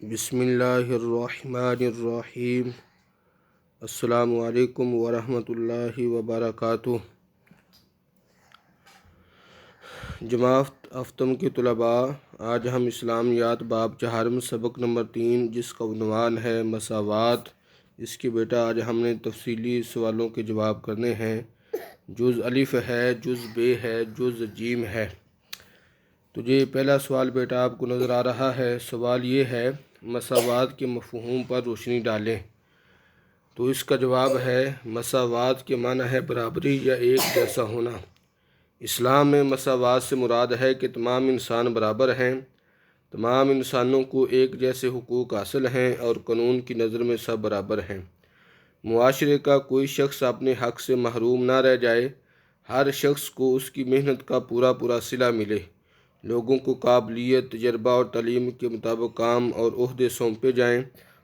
بسم اللہ الرحمن الرحیم۔ السلام علیکم ورحمۃ اللہ وبرکاتہ۔ جماعت ہفتم کے طلباء، آج ہم اسلامیات باب 4 سبق نمبر 3 جس کا عنوان ہے مساوات، اس کی بیٹا آج ہم نے تفصیلی سوالوں کے جواب کرنے ہیں۔ جز الف ہے، جز بے ہے، جز جیم ہے۔ تو یہ پہلا سوال بیٹا آپ کو نظر آ رہا ہے۔ سوال یہ ہے، مساوات کے مفہوم پر روشنی ڈالیں۔ تو اس کا جواب ہے، مساوات کے معنی ہے برابری یا ایک جیسا ہونا۔ اسلام میں مساوات سے مراد ہے کہ تمام انسان برابر ہیں، تمام انسانوں کو ایک جیسے حقوق حاصل ہیں اور قانون کی نظر میں سب برابر ہیں۔ معاشرے کا کوئی شخص اپنے حق سے محروم نہ رہ جائے، ہر شخص کو اس کی محنت کا پورا صلہ ملے۔ لوگوں کو قابلیت، تجربہ اور تعلیم کے مطابق کام اور عہدے سونپے جائیں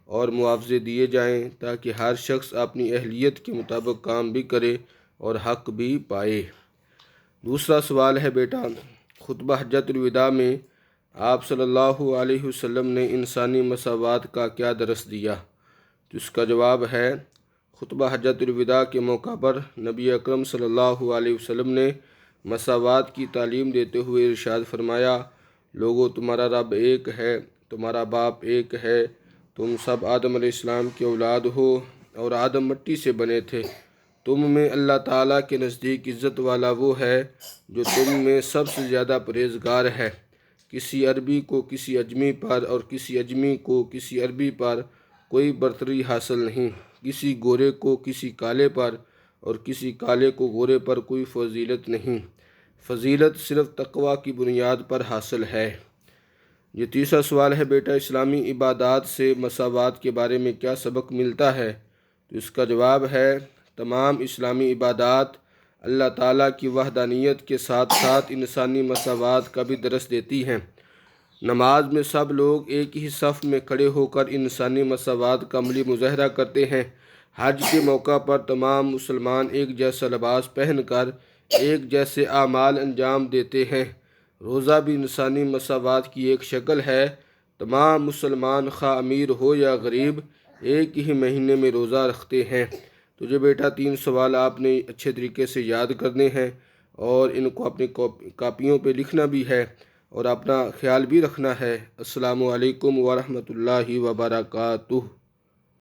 اور معاوضے دیے جائیں تاکہ ہر شخص اپنی اہلیت کے مطابق کام بھی کرے اور حق بھی پائے۔ دوسرا سوال ہے بیٹا، خطبہ حجۃ الوداع میں آپ صلی اللہ علیہ وسلم نے انسانی مساوات کا کیا درس دیا؟ تو اس کا جواب ہے، خطبہ حجۃ الوداع کے موقع پر نبی اکرم صلی اللہ علیہ وسلم نے مساوات کی تعلیم دیتے ہوئے ارشاد فرمایا، لوگو تمہارا رب ایک ہے، تمہارا باپ ایک ہے، تم سب آدم علیہ السلام کی اولاد ہو اور آدم مٹی سے بنے تھے۔ تم میں اللہ تعالیٰ کے نزدیک عزت والا وہ ہے جو تم میں سب سے زیادہ پرہیزگار ہے۔ کسی عربی کو کسی اجمی پر اور کسی اجمی کو کسی عربی پر کوئی برتری حاصل نہیں، کسی گورے کو کسی کالے پر اور کسی کالے کو گورے پر کوئی فضیلت نہیں۔ فضیلت صرف تقوی کی بنیاد پر حاصل ہے۔ یہ تیسرا سوال ہے بیٹا، اسلامی عبادات سے مساوات کے بارے میں کیا سبق ملتا ہے؟ تو اس کا جواب ہے، تمام اسلامی عبادات اللہ تعالیٰ کی وحدانیت کے ساتھ ساتھ انسانی مساوات کا بھی درس دیتی ہیں۔ نماز میں سب لوگ ایک ہی صف میں کھڑے ہو کر انسانی مساوات کا عملی مظاہرہ کرتے ہیں۔ حج کے موقع پر تمام مسلمان ایک جیسا لباس پہن کر ایک جیسے اعمال انجام دیتے ہیں۔ روزہ بھی انسانی مساوات کی ایک شکل ہے۔ تمام مسلمان خواہ امیر ہو یا غریب ایک ہی مہینے میں روزہ رکھتے ہیں۔ تو یہ بیٹا 3 سوال آپ نے اچھے طریقے سے یاد کرنے ہیں اور ان کو اپنی کاپیوں پہ لکھنا بھی ہے اور اپنا خیال بھی رکھنا ہے۔ السلام علیکم ورحمۃ اللہ وبرکاتہ۔